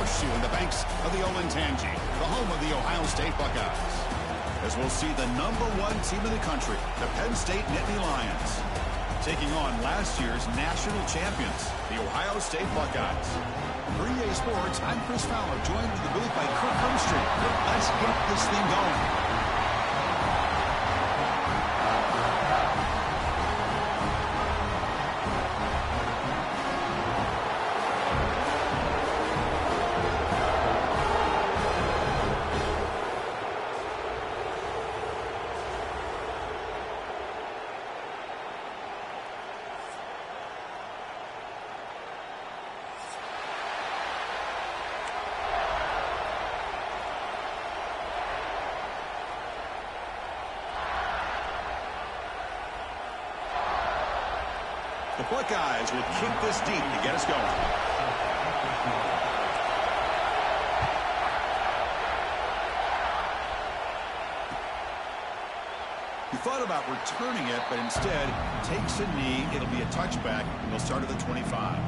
horseshoe in the banks of the Olentangy, the home of the Ohio State Buckeyes. As we'll see the #1 team in the country, the Penn State Nittany Lions, taking on last year's national champions, the Ohio State Buckeyes. For EA Sports, I'm Chris Fowler, joined in the booth by Kirk Hermstreet. Let's get this thing going. The Buckeyes will kick this deep to get us going. He thought about returning it, but instead takes a knee. It'll be a touchback, and he'll start at the 25.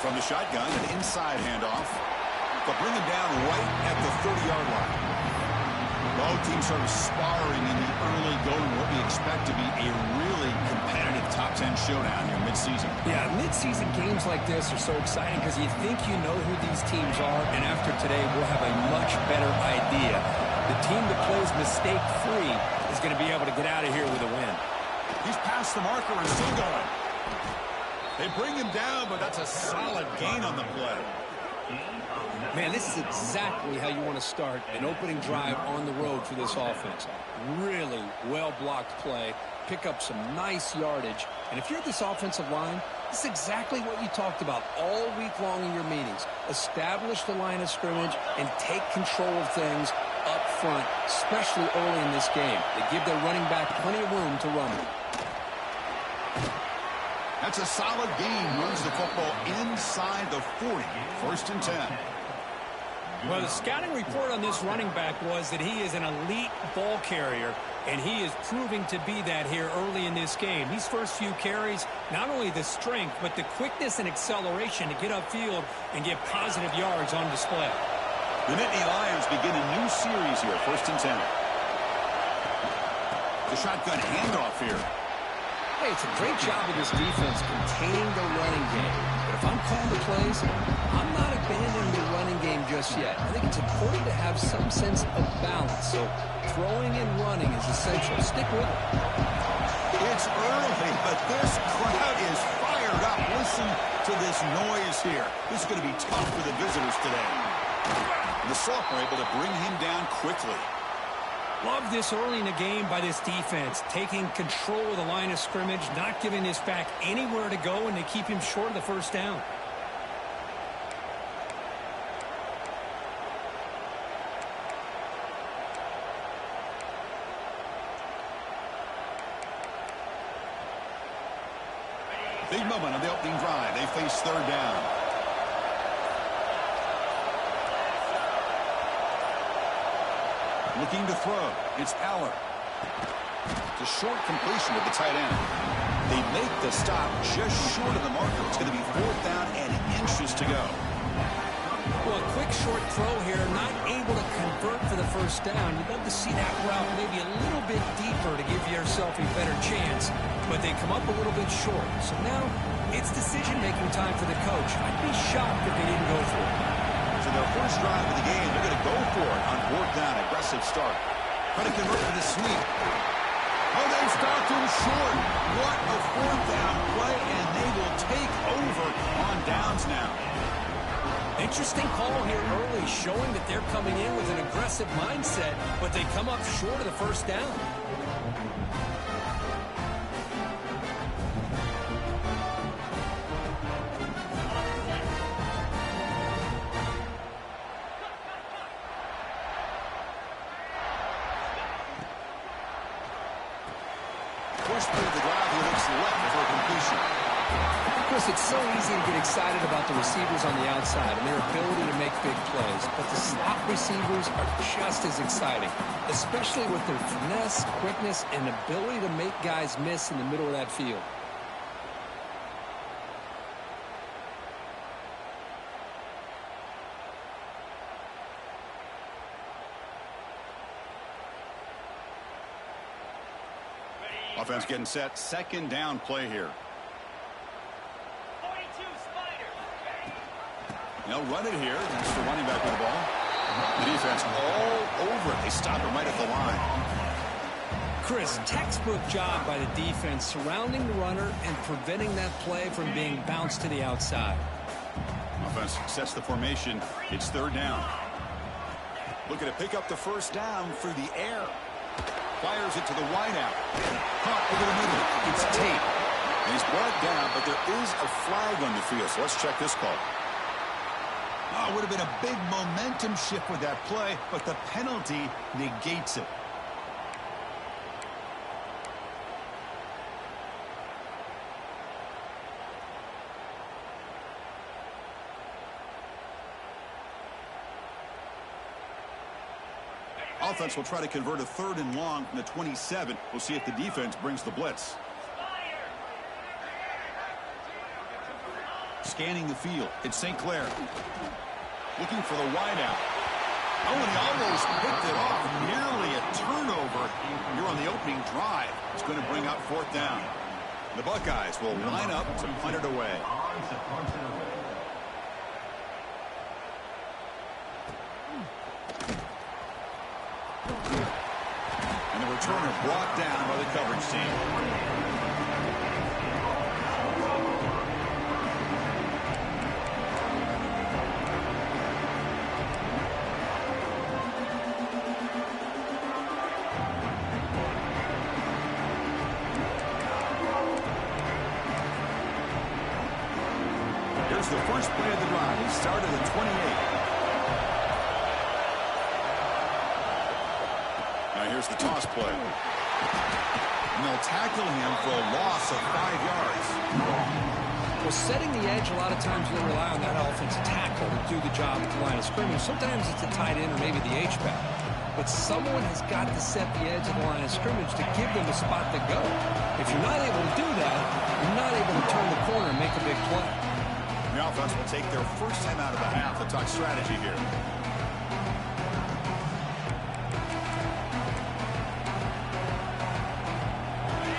From the shotgun, an inside handoff. They'll bring him down right at the 30-yard line. Both teams sort of sparring in the early going, what we expect to be a really competitive top 10 showdown here mid-season. Yeah, mid-season games like this are so exciting because you think you know who these teams are, and after today, we'll have a much better idea. The team that plays mistake-free is going to be able to get out of here with a win. He's past the marker and still going. They bring him down, but that's a solid gain on the play. Man, this is exactly how you want to start an opening drive on the road for this offense. Really well-blocked play, pick up some nice yardage. And if you're this offensive line, this is exactly what you talked about all week long in your meetings. Establish the line of scrimmage and take control of things up front, especially early in this game. They give their running back plenty of room to run it. That's a solid gain. Moves the football inside the 40. 1st and 10. Well, the scouting report on this running back was that he is an elite ball carrier, and he is proving to be that here early in this game. These first few carries, not only the strength, but the quickness and acceleration to get upfield and get positive yards on display. The Nittany Lions begin a new series here. 1st and 10. The shotgun handoff here. Hey, it's a great job of this defense containing the running game. But if I'm calling the plays, I'm not abandoning the running game just yet. I think it's important to have some sense of balance. So throwing and running is essential. Stick with it. It's early, but this crowd is fired up. Listen to this noise here. This is going to be tough for the visitors today. The sophomore able to bring him down quickly. Love this early in the game by this defense, taking control of the line of scrimmage, not giving this back anywhere to go, and they keep him short of the first down. Big moment on the opening drive. They face 3rd down. Looking to throw. It's Aller. It's a short completion to the tight end. They make the stop just short of the marker. It's going to be 4th down and inches to go. Well, a quick short throw here, not able to convert for the first down. You'd love to see that route maybe a little bit deeper to give yourself a better chance, but they come up a little bit short. So now it's decision-making time for the coach. I'd be shocked if they didn't go for it. So their first drive of the game, they're going to go for it on 4th down. Aggressive start. Trying to convert for the sweep. Oh, they stopped him short. What a 4th down play, and they will take over on downs now. Interesting call here early, showing that they're coming in with an aggressive mindset, but they come up short of the first down. First play of the drive, he looks left for a completion. Chris, it's so easy to get excited about the receivers on the outside and their ability to make big plays, but the slot receivers are just as exciting, especially with their finesse, quickness, and ability to make guys miss in the middle of that field. Offense getting set. Second down play here. They'll run it here. That's the running back with the ball. The defense all over it. They stop it right at the line. Chris, textbook job by the defense surrounding the runner and preventing that play from being bounced to the outside. Offense sets the formation. It's third down. Looking to pick up the first down through the air. Fires it to the wideout. Caught over the middle. It's Tate. And he's brought down, but there is a flag on the field, so let's check this call. Oh, it would have been a big momentum shift with that play, but the penalty negates it. Offense will try to convert a third and long from the 27. We'll see if the defense brings the blitz. Scanning the field. It's St. Clair. Looking for the wideout. Oh, and he almost picked it off. Nearly a turnover here on the opening drive. It's going to bring up fourth down. The Buckeyes will line up to punt it away. And the returner brought down by the coverage team. Here's the first play of the drive. He started at 28. Here's the toss play. And they'll tackle him for a loss of 5 yards. Well, setting the edge, a lot of times they rely on that offensive tackle to do the job at the line of scrimmage. Sometimes it's a tight end or maybe the H-back. But someone has got to set the edge of the line of scrimmage to give them a spot to go. If you're not able to do that, you're not able to turn the corner and make a big play. The offense will take their first time out of the half to talk strategy here.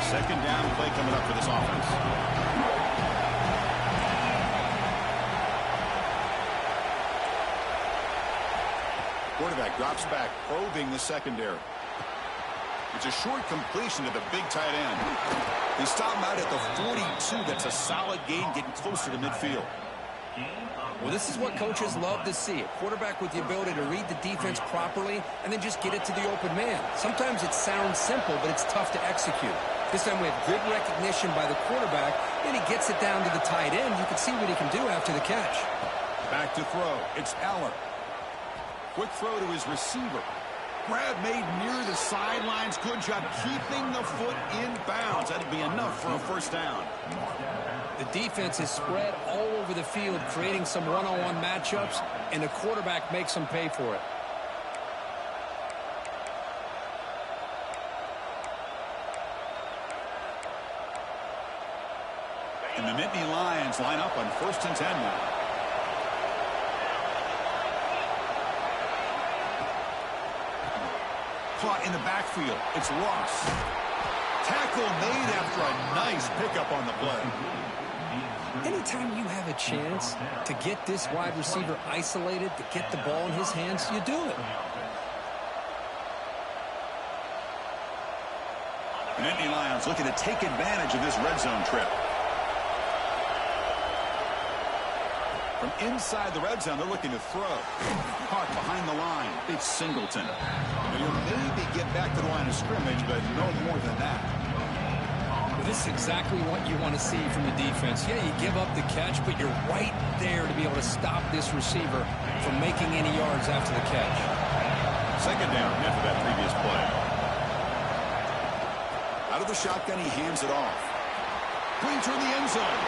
Second down play coming up for this offense. Quarterback drops back, probing the secondary. It's a short completion to the big tight end. They stop him out at the 42. That's a solid gain, getting closer to midfield. Well, this is what coaches love to see. A quarterback with the ability to read the defense properly and then just get it to the open man. Sometimes it sounds simple, but it's tough to execute. This time we have good recognition by the quarterback, and he gets it down to the tight end. You can see what he can do after the catch. Back to throw. It's Aller. Quick throw to his receiver. Grab made near the sidelines. Good job keeping the foot in bounds. That'll be enough for a first down. The defense is spread all over the field, creating some one-on-one matchups, and the quarterback makes them pay for it. And the Nittany Lions line up on 1st and 10 now. Caught in the backfield. It's Ross. Tackle made after a nice pickup on the play. Anytime you have a chance to get this wide receiver isolated, to get the ball in his hands, you do it. The Nittany Lions looking to take advantage of this red zone trip. From inside the red zone, they're looking to throw. Caught behind the line. It's Singleton. He'll maybe get back to the line of scrimmage, but no more than that. Well, this is exactly what you want to see from the defense. Yeah, you give up the catch, but you're right there to be able to stop this receiver from making any yards after the catch. Second down after that previous play. Out of the shotgun, he hands it off. Going toward the end zone.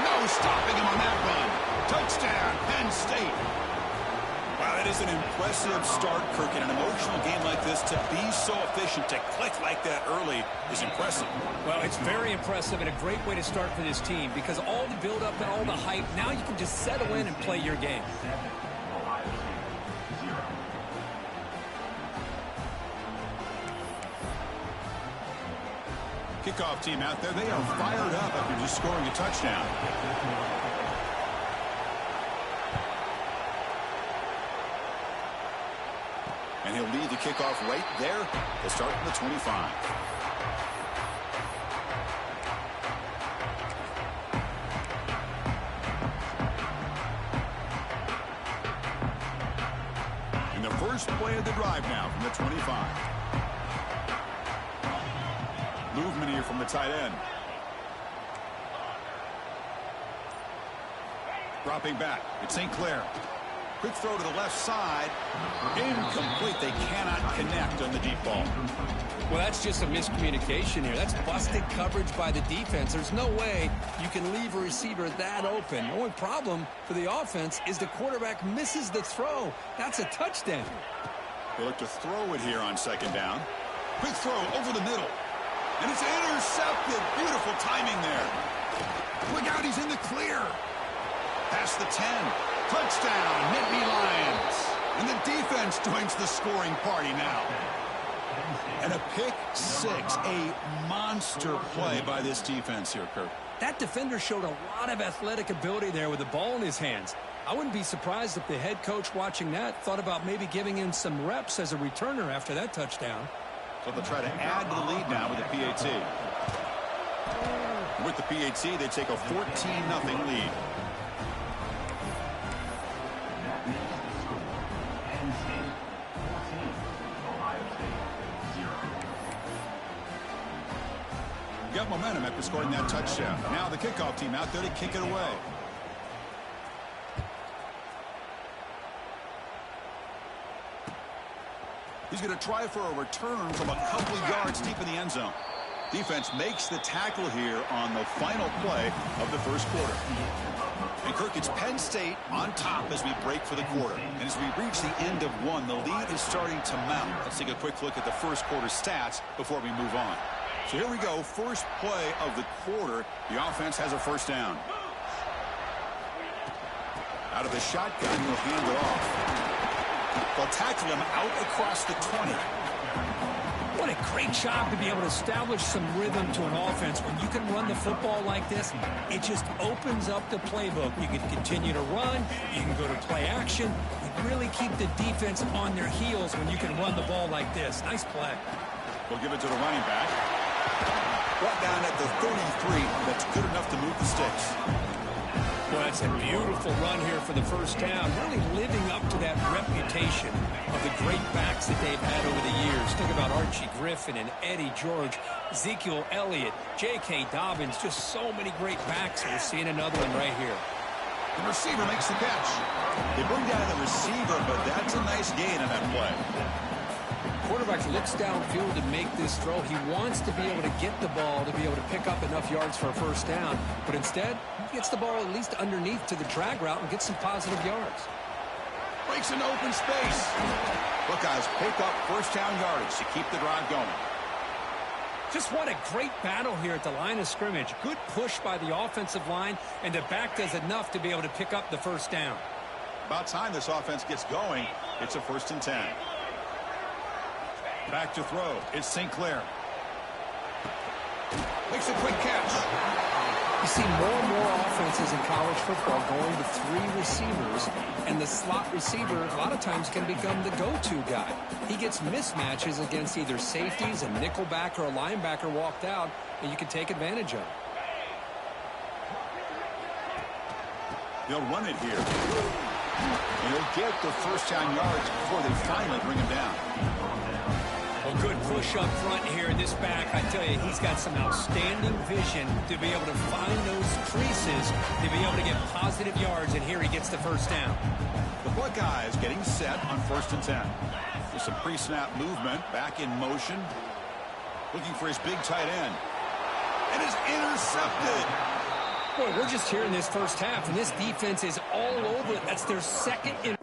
No stopping him on that run. Touchdown, Penn State. Wow, that is an impressive start, Kirk. In an emotional game like this, to be so efficient, to click like that early is impressive. Well, it's very impressive and a great way to start for this team because all the build-up and all the hype, now you can just settle in and play your game. Kickoff team out there, they are fired up after just scoring a touchdown. And he'll lead the kickoff right there. They'll start from the 25. And the first play of the drive now from the 25. Movement here from the tight end. Dropping back. It's St. Clair. Quick throw to the left side. Incomplete. They cannot connect on the deep ball. Well, that's just a miscommunication here. That's busted coverage by the defense. There's no way you can leave a receiver that open. The only problem for the offense is the quarterback misses the throw. That's a touchdown. They look to throw it here on second down. Quick throw over the middle. And it's intercepted. Beautiful timing there. Look out, he's in the clear. Past the 10. Touchdown, Nittany Lions. And the defense joins the scoring party now. And a pick six, a monster play by this defense here, Kirk. That defender showed a lot of athletic ability there with the ball in his hands. I wouldn't be surprised if the head coach watching that thought about maybe giving him some reps as a returner after that touchdown. So they'll try to add to the lead now with the PAT. With the PAT, they take a 14-0 lead. Got momentum after scoring that touchdown. Now the kickoff team out there to kick it away. He's going to try for a return from a couple of yards deep in the end zone. Defense makes the tackle here on the final play of the first quarter. And Kirk, it's Penn State on top as we break for the quarter. And as we reach the end of one, the lead is starting to mount. Let's take a quick look at the first quarter stats before we move on. So here we go, first play of the quarter. The offense has a first down. Out of the shotgun, he'll hand it off. They'll tackle him out across the 20. What a great job to be able to establish some rhythm to an offense. When you can run the football like this, it just opens up the playbook. You can continue to run. You can go to play action. You really keep the defense on their heels when you can run the ball like this. Nice play. We'll give it to the running back. Brought down at the 33. That's good enough to move the sticks. Well, that's a beautiful run here for the first down. Really living up to that reputation of the great backs that they've had over the years. Think about Archie Griffin and Eddie George, Ezekiel Elliott, J.K. Dobbins. Just so many great backs. And we're seeing another one right here. The receiver makes the catch. They bring down the receiver, but that's a nice gain on that play. Quarterback looks downfield to make this throw. He wants to be able to get the ball to be able to pick up enough yards for a first down. But instead, he gets the ball at least underneath to the drag route and gets some positive yards. Breaks into open space. Buckeyes pick up first down yardage to keep the drive going. Just what a great battle here at the line of scrimmage. Good push by the offensive line, and the back does enough to be able to pick up the first down. About time this offense gets going. It's a 1st and 10. Back to throw. It's St. Clair. Makes a quick catch. You see more and more offenses in college football going to 3 receivers, and the slot receiver a lot of times can become the go-to guy. He gets mismatches against either safeties, a nickelback, or a linebacker walked out, and you can take advantage of it. They'll run it here. And he'll get the first down yards before they finally bring him down. Well, good push up front here in this back. I tell you, he's got some outstanding vision to be able to find those creases, to be able to get positive yards, and here he gets the first down. The Buckeyes getting set on 1st and 10. With some pre-snap movement, back in motion, looking for his big tight end. And is intercepted. Boy, we're just here in this first half, and this defense is all over it. That's their second in.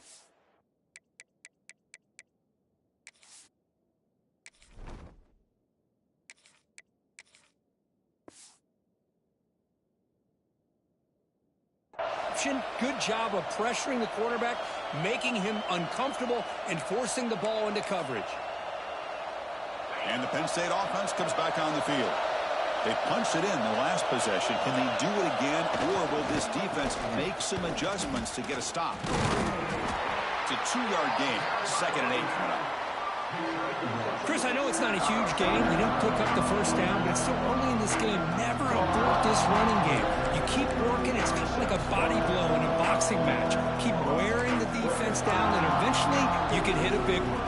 Good job of pressuring the quarterback, making him uncomfortable, and forcing the ball into coverage. And the Penn State offense comes back on the field. They punched it in the last possession. Can they do it again, or will this defense make some adjustments to get a stop? It's a 2-yard gain. 2nd and 8 coming up. Chris, I know it's not a huge game. You didn't pick up the first down, but it's still early in this game. Never abort this running game. You keep working. It's kind of like a body blow in a boxing match. Keep wearing the defense down, and eventually you can hit a big one.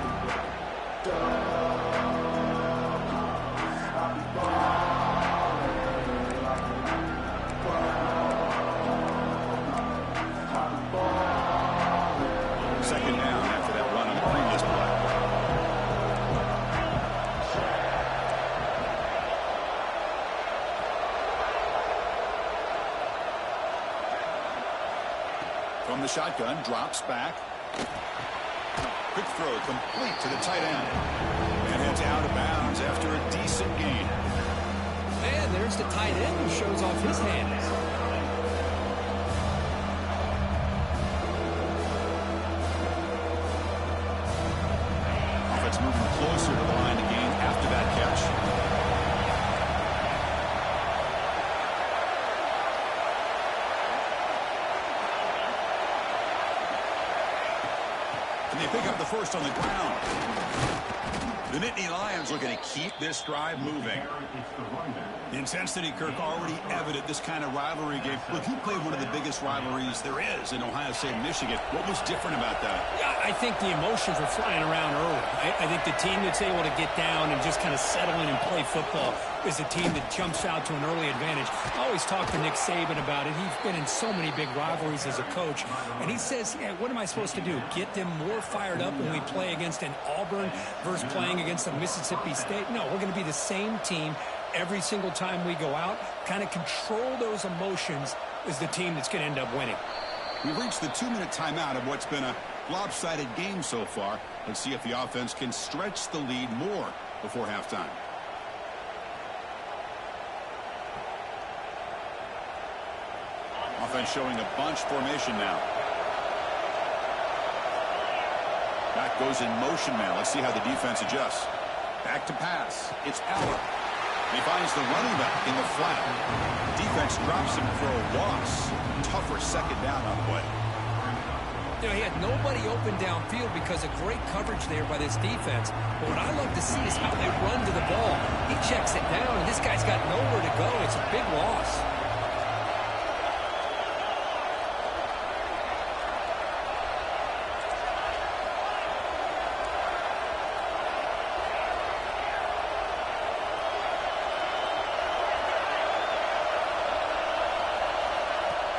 From the shotgun, drops back. Quick throw complete to the tight end. And heads out of bounds after a decent gain. And there's the tight end who shows off his hands. Offense moving closer to the line to gain after that catch. And they pick up the first on the ground. The Nittany Lions looking to keep this drive moving. The intensity, Kirk, already evident this kind of rivalry game. Look, you played one of the biggest rivalries there is in Ohio State and Michigan. What was different about that? Yeah, I think the emotions were flying around early. I think the team that's able to get down and just kind of settle in and play football is a team that jumps out to an early advantage. I always talk to Nick Saban about it. He's been in so many big rivalries as a coach. And he says, yeah, what am I supposed to do? Get them more fired up when we play against an Auburn versus playing against a Mississippi State? No, we're going to be the same team every single time we go out. Kind of control those emotions is the team that's going to end up winning. We've reached the 2-minute timeout of what's been a lopsided game so far. Let's see if the offense can stretch the lead more before halftime. Offense showing a bunch formation now. Back goes in motion now. Let's see how the defense adjusts. Back to pass. It's Allen. He finds the running back in the flat. Defense drops him for a loss. Tougher second down on the way. You know, he had nobody open downfield because of great coverage there by this defense. But what I love to see is how they run to the ball. He checks it down, and this guy's got nowhere to go. It's a big loss.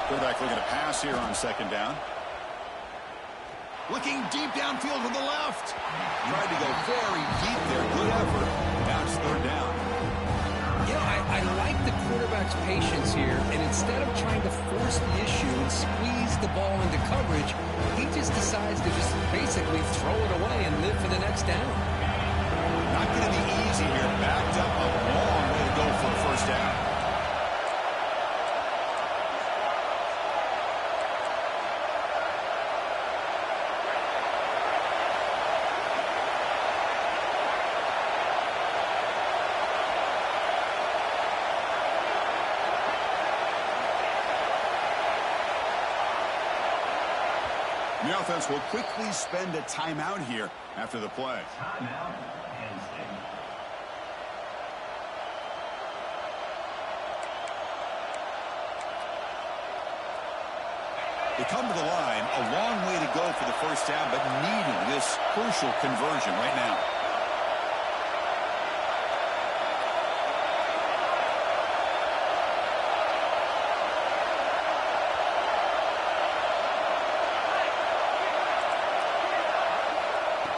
Quarterback looking to pass here on second down. Looking deep downfield to the left. Tried to go very deep there. Good effort. Now it's third down. You know, I like the quarterback's patience here, and instead of trying to force the issue and squeeze the ball into coverage, he just decides to just basically throw it away and live for the next down. Not going to be easy here. Backed up a long way to go for a first down. The offense will quickly spend a timeout here after the play. They come to the line, a long way to go for the first down, but needing this crucial conversion right now.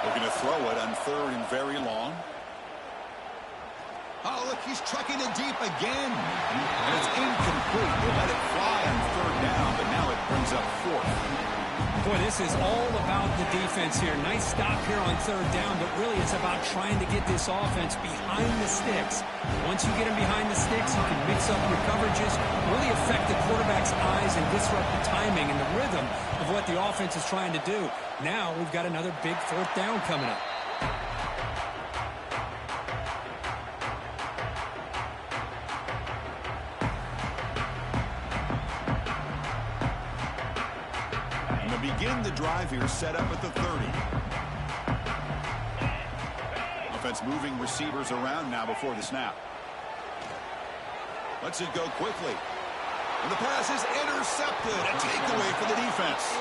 Looking to throw it on third and very long. Oh, look, he's trucking it deep again. And it's incomplete. They let it fly on third down, but now it brings up fourth. Boy, this is all about the defense here. Nice stop here on third down, but really it's about trying to get this offense behind the sticks. Once you get them behind the sticks, you can mix up your coverages, really affect the quarterback's eyes and disrupt the timing and the rhythm of what the offense is trying to do. Now we've got another big fourth down coming up. Begin the drive here, set up at the 30. Offense moving receivers around now before the snap. Lets it go quickly. And the pass is intercepted. A takeaway for the defense.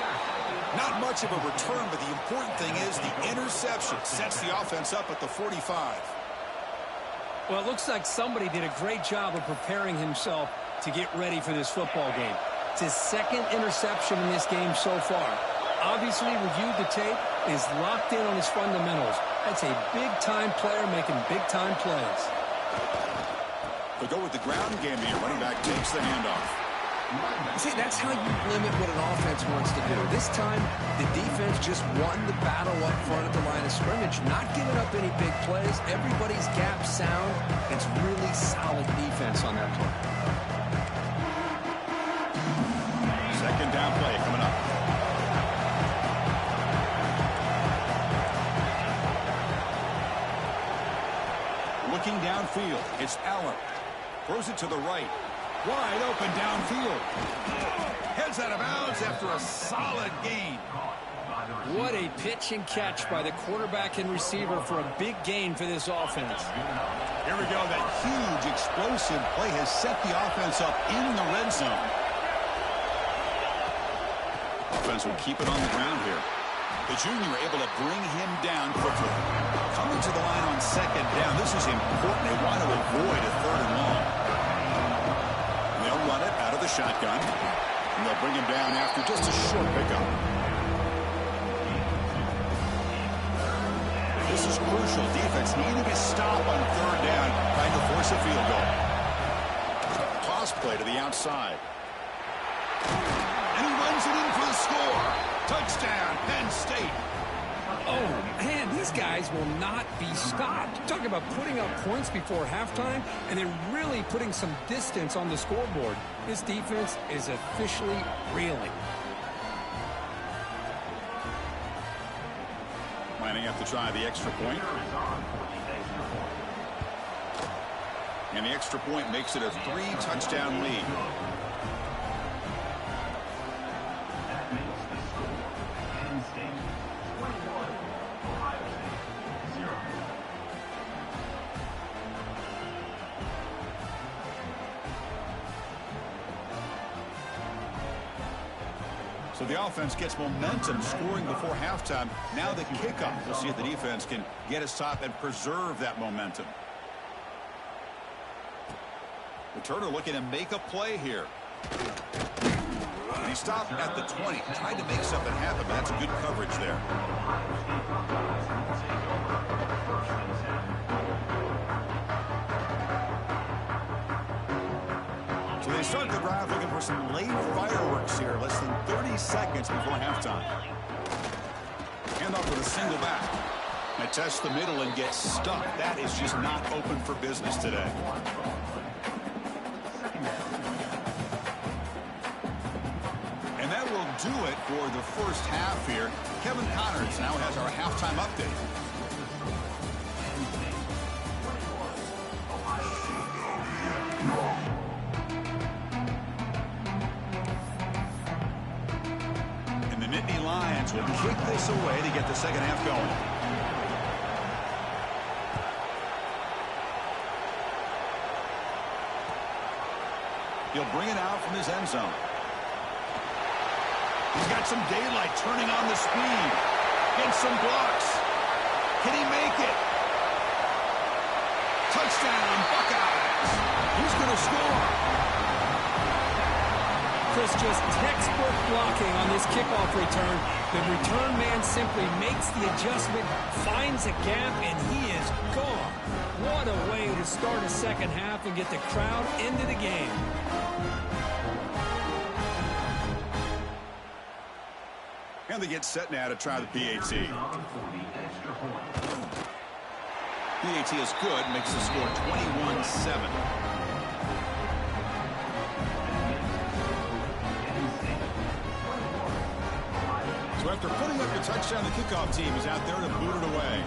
Not much of a return, but the important thing is the interception sets the offense up at the 45. Well, it looks like somebody did a great job of preparing himself to get ready for this football game. It's his second interception in this game so far. Obviously reviewed the tape, is locked in on his fundamentals. That's a big-time player making big-time plays. They go with the ground game here. Running back takes the handoff. See, that's how you limit what an offense wants to do. This time, the defense just won the battle up front at the line of scrimmage, not giving up any big plays. Everybody's gap sound. It's really solid defense on that play. Second down play coming up. Looking downfield, it's Allen. Throws it to the right. Wide open downfield. Heads out of bounds after a solid gain. What a pitch and catch by the quarterback and receiver for a big gain for this offense. Here we go. That huge explosive play has set the offense up in the red zone. Offense will keep it on the ground here. The junior able to bring him down quickly. Coming to the line on second down. This is important. They want to avoid a third and long. And they'll run it out of the shotgun. And they'll bring him down after just a short pickup. This is crucial. Defense needing a stop on third down, trying to force a field goal. Toss play to the outside. And he runs it in for the score. Touchdown, Penn State. Oh, man, these guys will not be stopped. Talk about putting up points before halftime, and then really putting some distance on the scoreboard. This defense is officially reeling. Lining up to try the extra point. And the extra point makes it a 3-touchdown lead. So the offense gets momentum, scoring before halftime. Now the kickoff. We'll see if the defense can get a stop and preserve that momentum. Returner looking to make a play here. And he stopped at the 20. Tried to make something happen, but that's good coverage there. So they start the drive looking for some late fireworks here. Less than 30 seconds before halftime. Hand off with a single back. They test the middle and get stuck. That is just not open for business today. And that will do it for the first half here. Kevin Connors now has our halftime update. Lions will kick this away to get the second half going. He'll bring it out from his end zone. He's got some daylight turning on the speed. Gets some blocks. Can he make it? Touchdown, Buckeyes. Who's going to score? Chris, just textbook blocking on this kickoff return. The return man simply makes the adjustment, finds a gap, and he is gone. What a way to start a second half and get the crowd into the game. And they get set now to try the PAT. PAT is good, makes the score 21-7. So after putting up your touchdown, the kickoff team is out there to boot it away.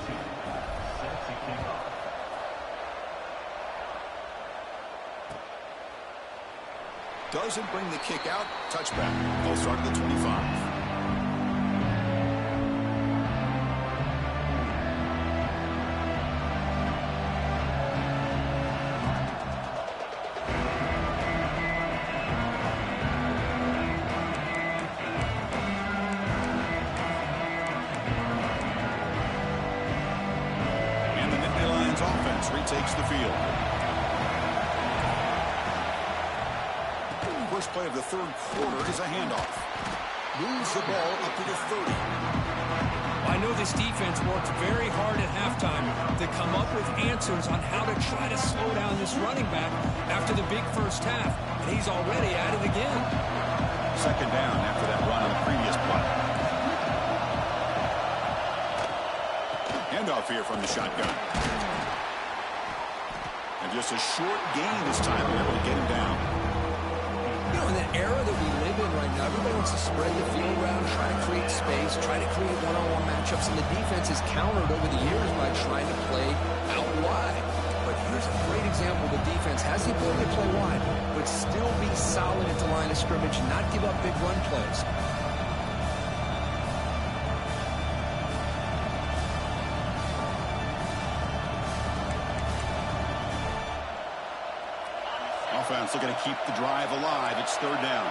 Doesn't bring the kick out. Touchback. They'll start at the 25. Retakes the field. First play of the third quarter is a handoff. Moves the ball up to the 30. I know this defense worked very hard at halftime to come up with answers on how to try to slow down this running back after the big first half, and he's already at it again. Second down after that run on the previous play. Handoff here from the shotgun. And just a short gain this time, we're able to get him down. You know, in the era that we live in right now, everybody wants to spread the field around, try to create space, try to create one-on-one matchups, and the defense has countered over the years by trying to play out wide. But here's a great example. The defense has the ability to play wide, but still be solid at the line of scrimmage and not give up big run plays. Offense looking to keep the drive alive. It's third down.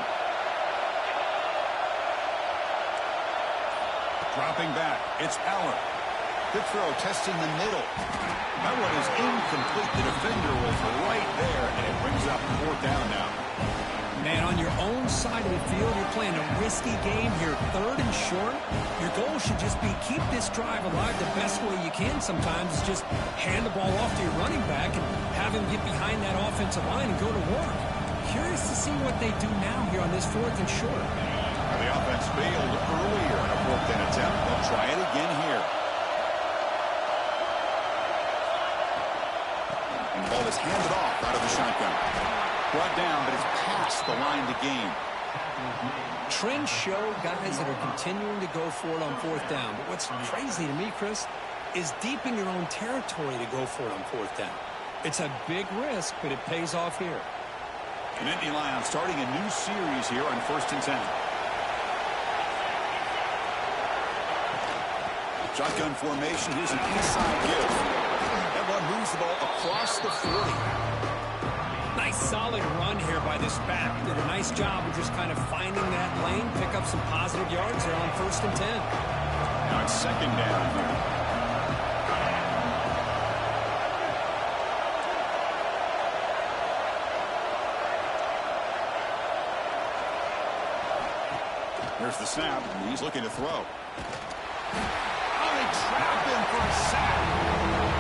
Dropping back. It's Aller. Good throw, testing the middle. That one is incomplete. The defender was right there, and it brings up fourth down now. Man, on your own side of the field, you're playing a risky game here. Third and short. Your goal should just be keep this drive alive the best way you can sometimes is just hand the ball off to your running back and have him get behind that offensive line and go to work. Curious to see what they do now here on this fourth and short. The offense failed earlier in a fourth down attempt. They'll try it again here. And the ball is handed off out of the shotgun. Brought down, but it's past the line to gain. Trends show guys that are continuing to go for it on fourth down. But what's crazy to me, Chris, is deep in your own territory to go for it on fourth down. It's a big risk, but it pays off here. And Nittany Lions starting a new series here on 1st and 10. Shotgun formation. Here's an inside give. That one moves the ball across the 40. Nice solid run here by this back. Did a nice job of just kind of finding that lane, pick up some positive yards there on 1st and 10. Now it's second down here. There's the snap. He's looking to throw. Oh, they trap him for a sack.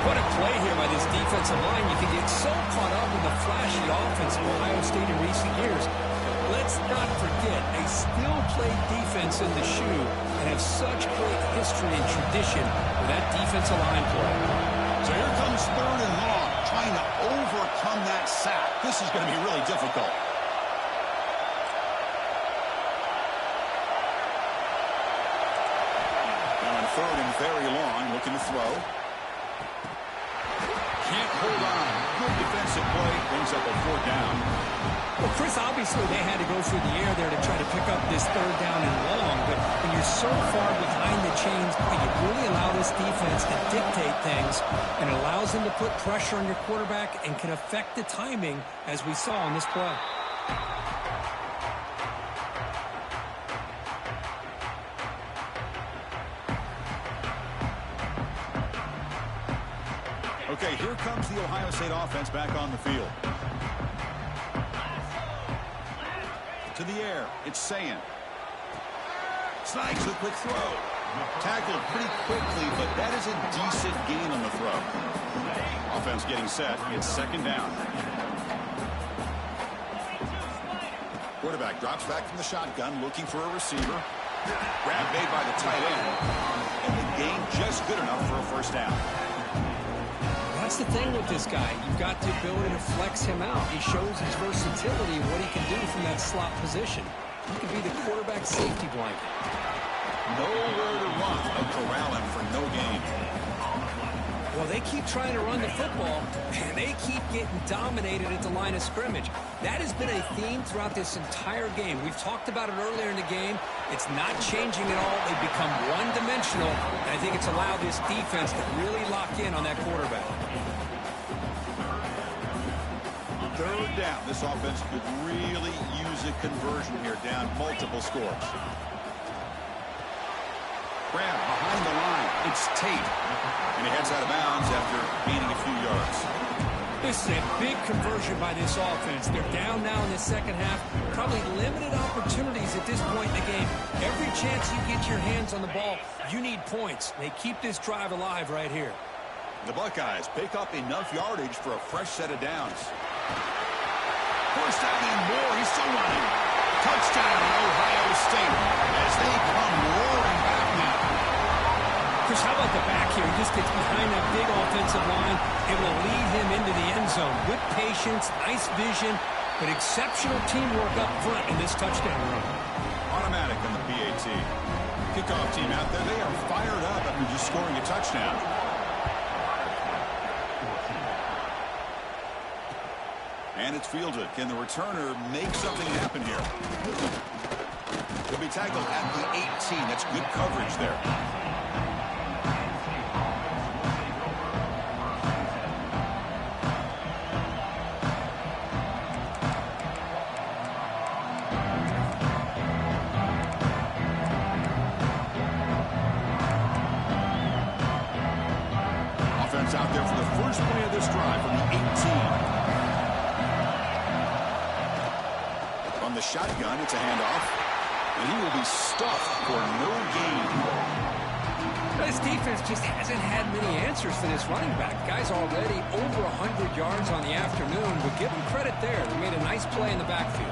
What a play here by this defensive line. You can get so caught up in the flashy offense of Ohio State in recent years. Let's not forget, they still play defense in the shoe and have such great history and tradition with that defensive line play. So here comes third and long, trying to overcome that sack. This is going to be really difficult. Now on third and very long, looking to throw. Can't hold on. Good defensive play. Brings up a fourth down. Well, Chris, obviously they had to go through the air there to try to pick up this third down and long, but when you're so far behind the chains, you really allow this defense to dictate things, and it allows them to put pressure on your quarterback and can affect the timing, as we saw on this play. Okay, here comes the Ohio State offense back on the field. To the air. It's Sayin. Snipes a quick throw. Tackled pretty quickly, but that is a decent gain on the throw. Offense getting set. It's second down. Quarterback drops back from the shotgun, looking for a receiver. Grab made by the tight end. And the gain just good enough for a first down. That's the thing with this guy. You've got the ability to flex him out. He shows his versatility and what he can do from that slot position. He can be the quarterback safety blanket. Nowhere to run. A corral him for no gain. Well, they keep trying to run the football, and they keep getting dominated at the line of scrimmage. That has been a theme throughout this entire game. We've talked about it earlier in the game. It's not changing at all. They've become one-dimensional, and I think it's allowed this defense to really lock in on that quarterback. Third down. This offense could really use a conversion here, down multiple scores. Grab behind the line. It's Tate. And he heads out of bounds after gaining a few yards. This is a big conversion by this offense. They're down now in the second half. Probably limited opportunities at this point in the game. Every chance you get your hands on the ball, you need points. They keep this drive alive right here. The Buckeyes pick up enough yardage for a fresh set of downs. First down and more. He's still running. Touchdown, Ohio State, as they come roaring back now. Chris, how about the back here? He just gets behind that big offensive line, able to lead him into the end zone. Good patience, nice vision, but exceptional teamwork up front in this touchdown run. Automatic on the PAT. Kickoff team out there, they are fired up after just scoring a touchdown. And it's fielded. Can the returner make something happen here? He'll be tackled at the 18. That's good coverage there. Offense out there for the first play of this drive from the 18. From the shotgun, it's a handoff. And he will be stuffed for no gain. This defense just hasn't had many answers for this running back. Guy's already over 100 yards on the afternoon, but give him credit there. They made a nice play in the backfield.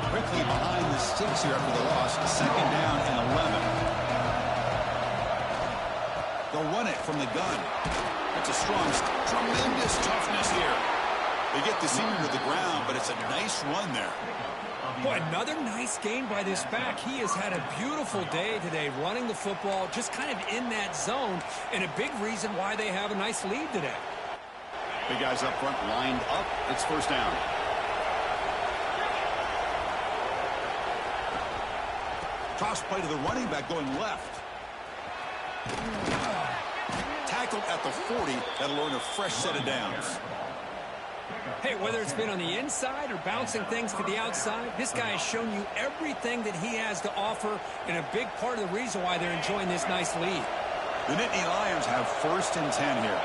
Quickly behind the sticks here after the loss. Second down and 11. They'll run it from the gun. That's a strong, tremendous toughness here. They get the senior to the ground, but it's a nice run there. Boy, another nice game by this back. He has had a beautiful day today running the football, just kind of in that zone, and a big reason why they have a nice lead today. Big guys up front lined up. It's first down. Toss play to the running back going left. Tackled at the 40. That'll earn a fresh set of downs. Hey, whether it's been on the inside or bouncing things to the outside, this guy has shown you everything that he has to offer, and a big part of the reason why they're enjoying this nice lead. The Nittany Lions have first and 10 here.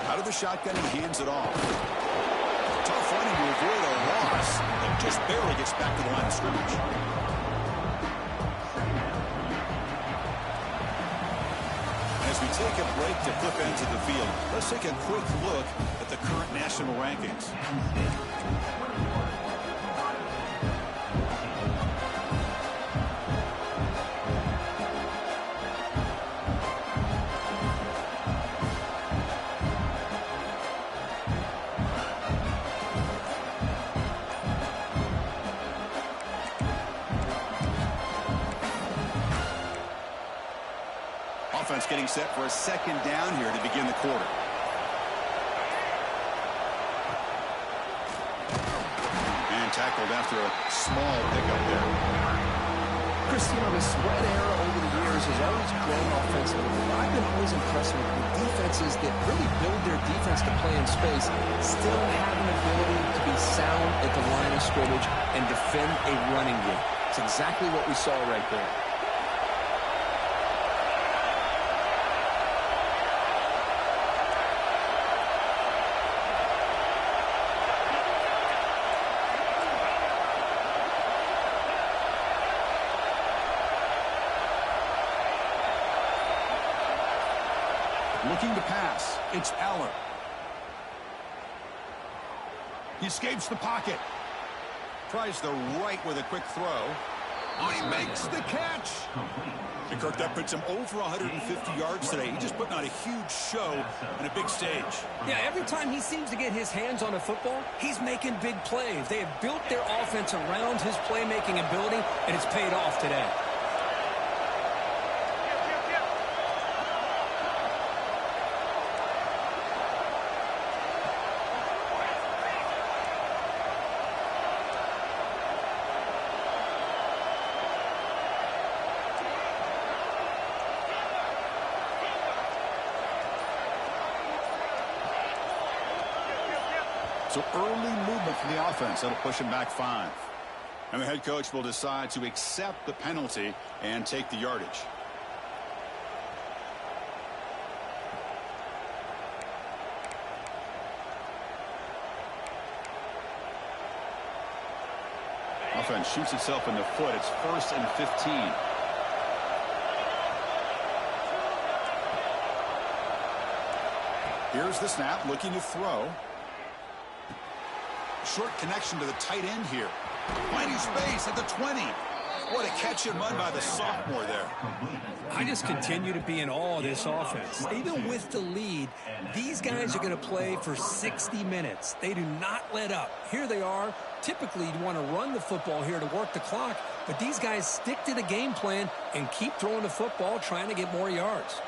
Out of the shotgun, he hands it off. Tough running to avoid a loss, and just barely gets back to the line of scrimmage. As we take a break to flip into the field, let's take a quick look at the current national rankings. Offense getting set for a second down here to begin the quarter. And tackled after a small pickup there. Chris, you know, the spread era over the years has always grown offensively. I've been always impressed with the defenses that really build their defense to play in space, still have an ability to be sound at the line of scrimmage and defend a running game. It's exactly what we saw right there. Looking to pass. It's Eller. He escapes the pocket. Tries the right with a quick throw. Oh, he makes the catch. And Kirk, that puts him over 150 yards today. He's just putting on a huge show and a big stage. Yeah, every time he seems to get his hands on a football, he's making big plays. They have built their offense around his playmaking ability, and it's paid off today. So early movement from the offense. That'll push him back 5. And the head coach will decide to accept the penalty and take the yardage. Offense shoots itself in the foot. It's 1st and 15. Here's the snap, looking to throw. Short connection to the tight end here. Finding space at the 20. What a catch and run by the sophomore there. I just continue to be in awe of this offense. Even with the lead, these guys are going to play for 60 minutes. They do not let up. Here they are. Typically, you want to run the football here to work the clock, but these guys stick to the game plan and keep throwing the football, trying to get more yards.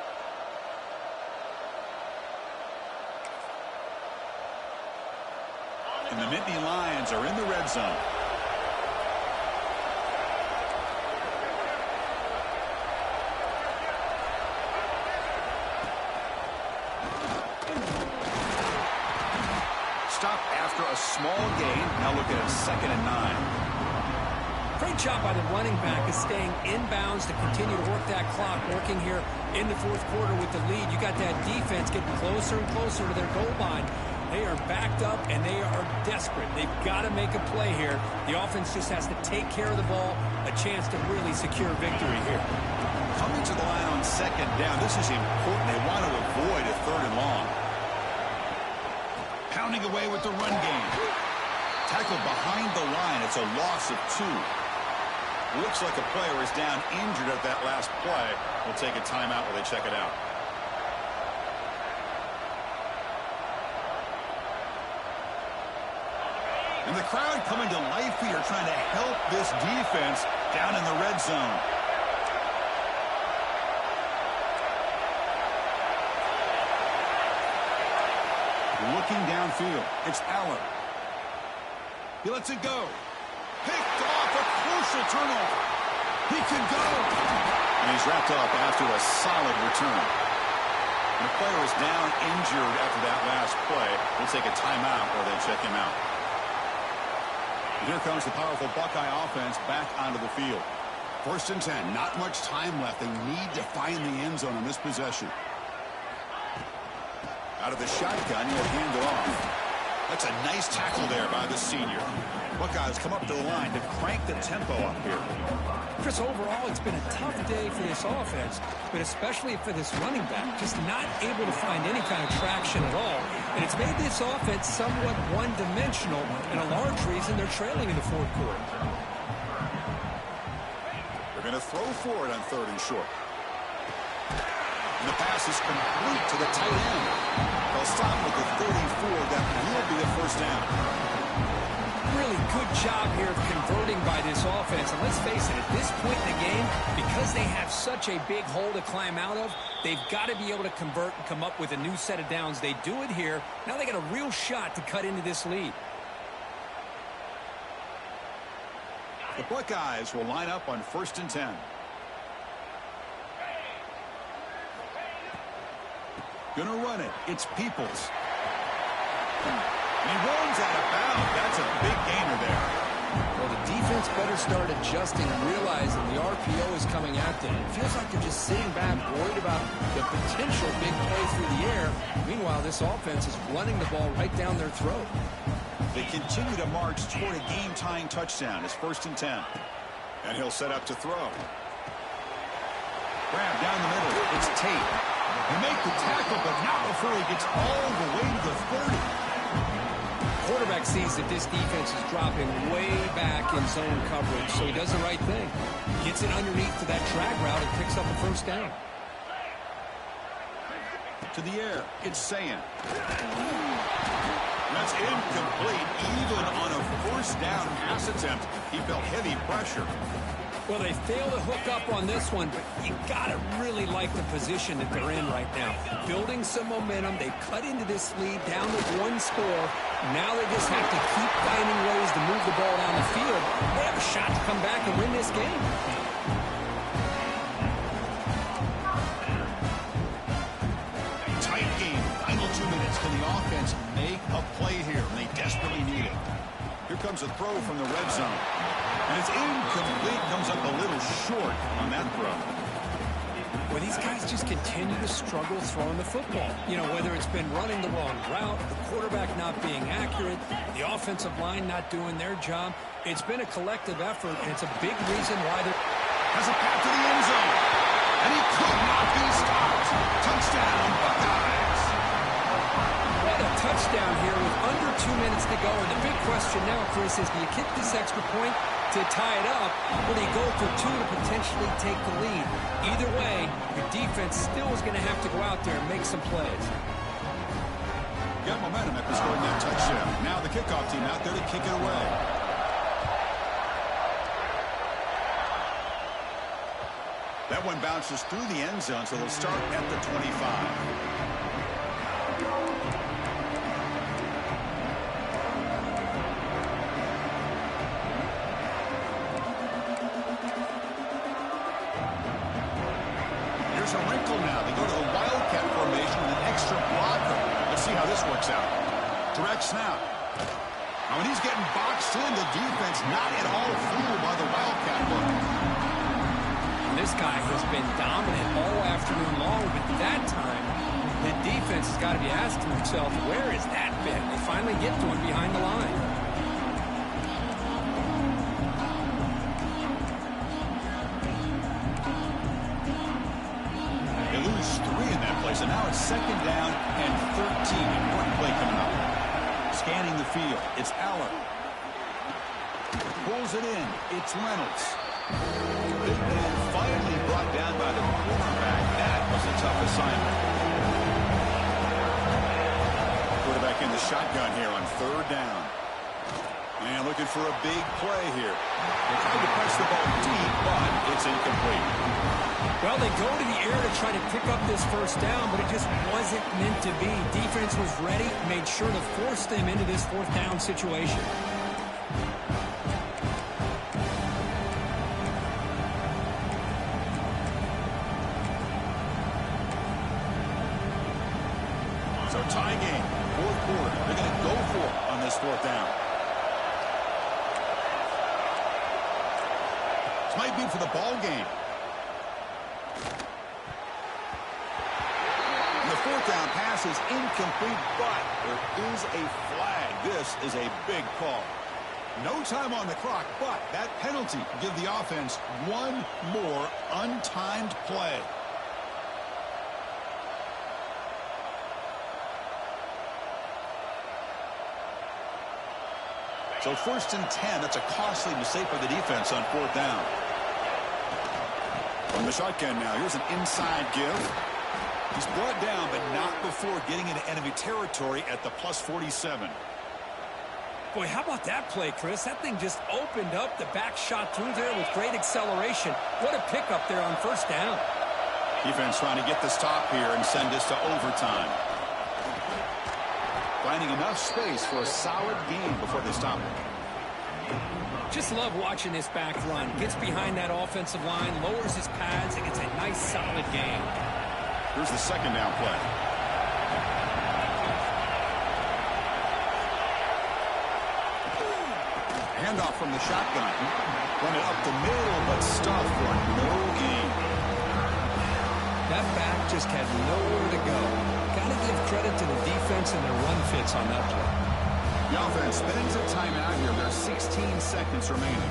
And the Nittany Lions are in the red zone. Stop after a small gain. Now look at it, 2nd and 9. Great job by the running back of staying inbounds to continue to work that clock, working here in the 4th quarter with the lead. You got that defense getting closer and closer to their goal line. They are backed up, and they are desperate. They've got to make a play here. The offense just has to take care of the ball, a chance to really secure victory here. Coming to the line on 2nd down. This is important. They want to avoid a 3rd and long. Pounding away with the run game. Tackled behind the line. It's a loss of 2. Looks like a player is down injured at that last play. We'll take a timeout while they check it out. And the crowd coming to life here, trying to help this defense down in the red zone. Looking downfield, it's Allen. He lets it go. Picked off, a crucial turnover. He can go. And he's wrapped up after a solid return. And the player is down injured after that last play. We'll take a timeout while they check him out. Here comes the powerful Buckeye offense back onto the field. 1st and 10. Not much time left. They need to find the end zone on this possession. Out of the shotgun, he'll hand it off. That's a nice tackle there by the senior. Buckeyes come up to the line to crank the tempo up here. Chris, overall, it's been a tough day for this offense, but especially for this running back, just not able to find any kind of traction at all. And it's made this offense somewhat one-dimensional, and a large reason they're trailing in the 4th quarter. They're going to throw for it on 3rd and short. And the pass is complete to the tight end. They'll stop with the 34. That will be a 1st down. Really good job here of converting by this offense. And let's face it, at this point in the game, because they have such a big hole to climb out of, they've got to be able to convert and come up with a new set of downs. They do it here. Now they got a real shot to cut into this lead. The Buckeyes will line up on 1st and 10. Gonna run it. It's Peoples. And he runs out of bounds. That's a big gainer there. Well, the defense better start adjusting and realizing the RPO is coming at them. It feels like they're just sitting back, worried about the potential big play through the air. Meanwhile, this offense is running the ball right down their throat. They continue to march toward a game-tying touchdown. It's 1st and 10. And he'll set up to throw. Grab down the middle. It's Tate. They make the tackle, but not before he gets all the way to the 30. Quarterback sees that this defense is dropping way back in zone coverage, so he does the right thing. Gets it underneath to that drag route and picks up a first down. To the air, it's Sayan. That's incomplete. Even on a first down pass attempt, he felt heavy pressure. Well, they fail to hook up on this one, but you got to really like the position that they're in right now. Building some momentum. They cut into this lead down to one score. Now they just have to keep finding ways to move the ball down the field. They have a shot to come back and win this game. Tight game. Final 2 minutes. Can the offense make a play here? And they desperately need it. Here comes a throw from the red zone. And it's incomplete. Comes up a little short on that throw. Well, these guys just continue to struggle throwing the football. You know, whether it's been running the wrong route, the quarterback not being accurate, the offensive line not doing their job. It's been a collective effort, and it's a big reason why they're... Has a path to the end zone. And he could not be stopped. Touchdown, Buckeyes. What a touchdown here with under 2 minutes to go. And the big question now, Chris, is do you kick this extra point to tie it up, or do you go for two to potentially take the lead? Either way, your defense still is going to have to go out there and make some plays. Got momentum after scoring that touchdown. Now the kickoff team out there to kick it away. That one bounces through the end zone, so they'll start at the 25. A wrinkle now. They go to the Wildcat formation with an extra blocker. Let's see how this works out. Direct snap. Now, when he's getting boxed in, the defense not at all fooled by the Wildcat look. This guy has been dominant all afternoon long, but that time, the defense has got to be asking themselves, where has that been? They finally get to him behind the line. So now it's second down and 13. Important play coming up. Scanning the field. It's Aller. Pulls it in. It's Reynolds. Big man finally brought down by the quarterback. That was a tough assignment. Quarterback in the shotgun here on third down. And looking for a big play here. They're trying to press the ball deep, but it's incomplete. Well, they go to the air to try to pick up this first down, but it just wasn't meant to be. Defense was ready, made sure to force them into this fourth down situation. So tie game, fourth quarter. They're going to go for it on this fourth down. This might be for the ball game. Fourth down pass is incomplete, but there is a flag. This is a big call. No time on the clock, but that penalty will give the offense one more untimed play. So 1st and 10, that's a costly mistake for the defense on fourth down. From the shotgun now, here's an inside give. He's brought down, but not before getting into enemy territory at the plus 47. Boy, how about that play, Chris? That thing just opened up. The back shot through there with great acceleration. What a pickup there on first down. Defense trying to get the stop here and send this to overtime. Finding enough space for a solid game before they stop it. Just love watching this back run. Gets behind that offensive line, lowers his pads, and gets a nice, solid game. Here's the second down play. Handoff from the shotgun. Run it up the middle, but stuffed for no gain. That back just had nowhere to go. Got to give credit to the defense and their run fits on that play. The offense spends a timeout here. There's 16 seconds remaining.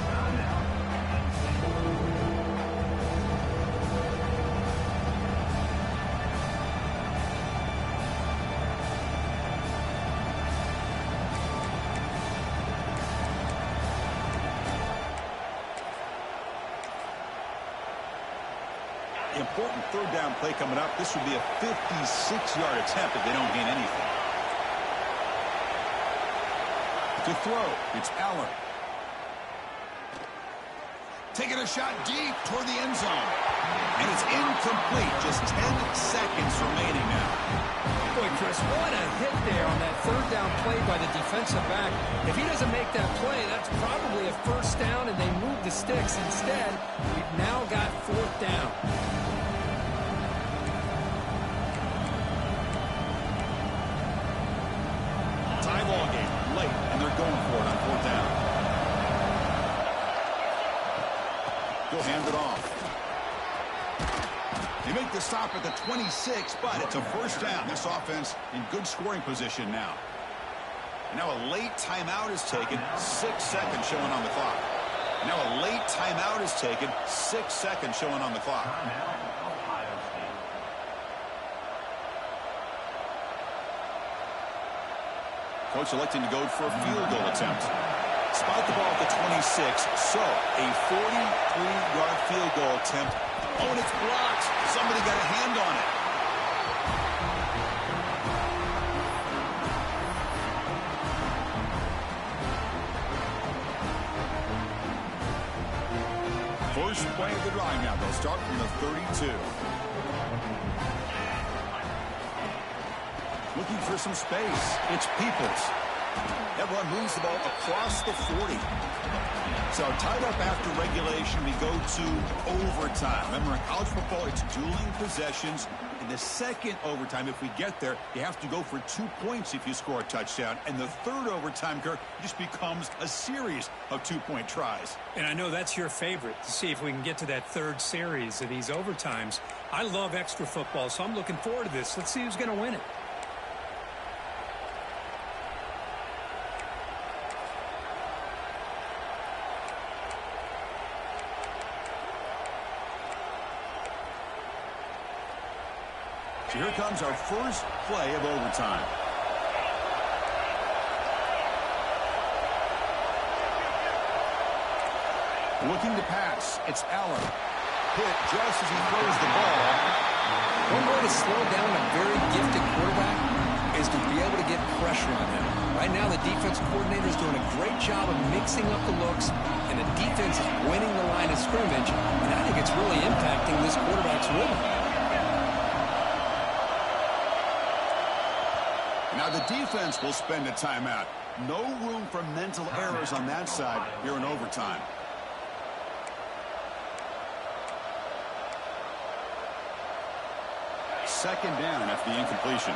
Important third down play coming up. This would be a 56-yard attempt if they don't gain anything. To throw, it's Allen. Taking a shot deep toward the end zone. And it's incomplete. Just 10 seconds remaining now. Boy, Chris, what a hit there on that third down play by the defensive back. If he doesn't make that play, that's probably a first down, and they move the sticks. Instead, we've now got fourth down. Tie ball game late, and they're going for it on fourth down. Go hand it off. They make the stop at the 26, but it's a first down. This offense in good scoring position now. Now a late timeout is taken. 6 seconds showing on the clock. Now a late timeout is taken. 6 seconds showing on the clock. Coach electing to go for a field goal attempt. Spot the ball at the 26. So a 43-yard field goal attempt. Oh, and it's blocked. Somebody got a hand on it. First play of the drive now. They'll start from the 32. Looking for some space. It's Peoples. That run moves the ball across the 40. So tied up after regulation, we go to overtime. Remember, in college football, it's dueling possessions. In the second overtime, if we get there, you have to go for 2 points if you score a touchdown. And the third overtime, Kirk, just becomes a series of 2-point tries. And I know that's your favorite, to see if we can get to that third series of these overtimes. I love extra football, so I'm looking forward to this. Let's see who's going to win it. So here comes our first play of overtime. Looking to pass. It's Allen. Hit just as he throws the ball. One way to slow down a very gifted quarterback is to be able to get pressure on him. Right now, the defense coordinator is doing a great job of mixing up the looks, and the defense is winning the line of scrimmage, and I think it's really impacting this quarterback's rhythm. Now the defense will spend a timeout. No room for mental errors on that side here in overtime. Second down after the incompletion.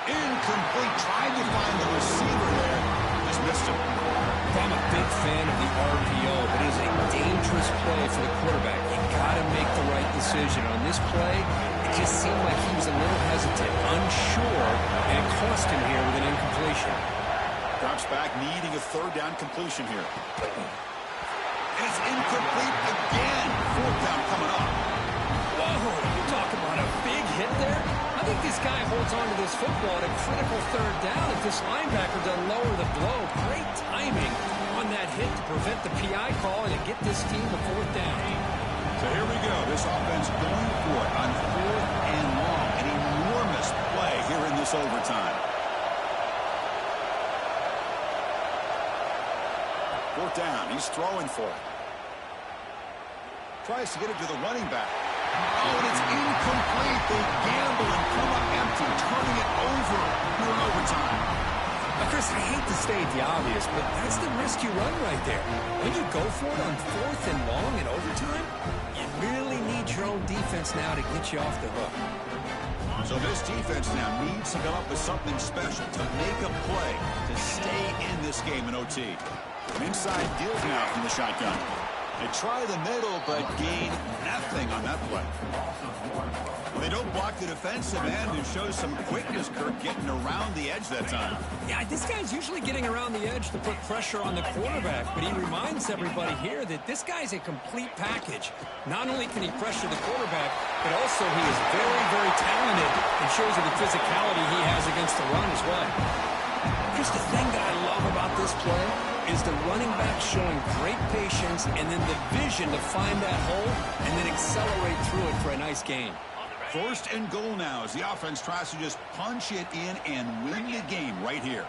Incomplete. Trying to find the receiver there. Just missed him. I'm a big fan of the RPO, but it is a dangerous play for the quarterback. You got to make the right decision. On this play, it just seemed like he was a little hesitant, unsure, and it cost him here with an incompletion. Drops back, needing a third down completion here. And it's incomplete again. Fourth down coming up. Whoa, you talk about a big hit there. I think this guy holds on to this football at a critical third down if this linebacker doesn't lower the blow. Great timing on that hit to prevent the PI call and to get this team to fourth down. So here we go. This offense going for it on fourth and long. An enormous play here in this overtime. Fourth down. He's throwing for it. Tries to get it to the running back. Oh, and it's incomplete. They gamble and come up empty, turning it over here in overtime. Chris, I hate to state the obvious, but that's the risk you run right there. When you go for it on fourth and long in overtime, you really need your own defense now to get you off the hook. So this defense now needs to come up with something special to make a play to stay in this game in OT. An inside deal now from the shotgun. They try the middle, but gain nothing on that play. Well, they don't block the defensive end and show some quickness, Kirk, getting around the edge that time. Yeah, this guy's usually getting around the edge to put pressure on the quarterback, but he reminds everybody here that this guy's a complete package. Not only can he pressure the quarterback, but also he is very, very talented and shows you the physicality he has against the run as well. Just the thing that I love about this play is the running back showing great patience and then the vision to find that hole and then accelerate through it for a nice gain. First and goal now as the offense tries to just punch it in and win the game right here.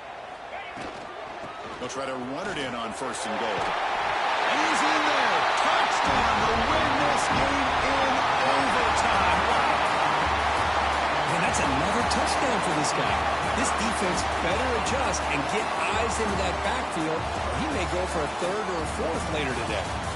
They'll try to run it in on first and goal. And he's in there. Touchdown to win this game in overtime. Wow. And that's another touchdown for this guy. This defense better adjust and get eyes into that backfield. He may go for a third or a fourth later today.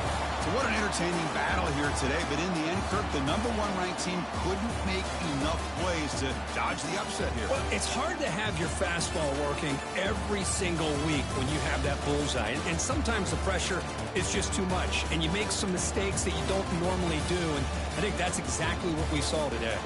So what an entertaining battle here today. But in the end, Kirk, the number one ranked team couldn't make enough plays to dodge the upset here. Well, it's hard to have your fastball working every single week when you have that bullseye. And sometimes the pressure is just too much. And you make some mistakes that you don't normally do. And I think that's exactly what we saw today.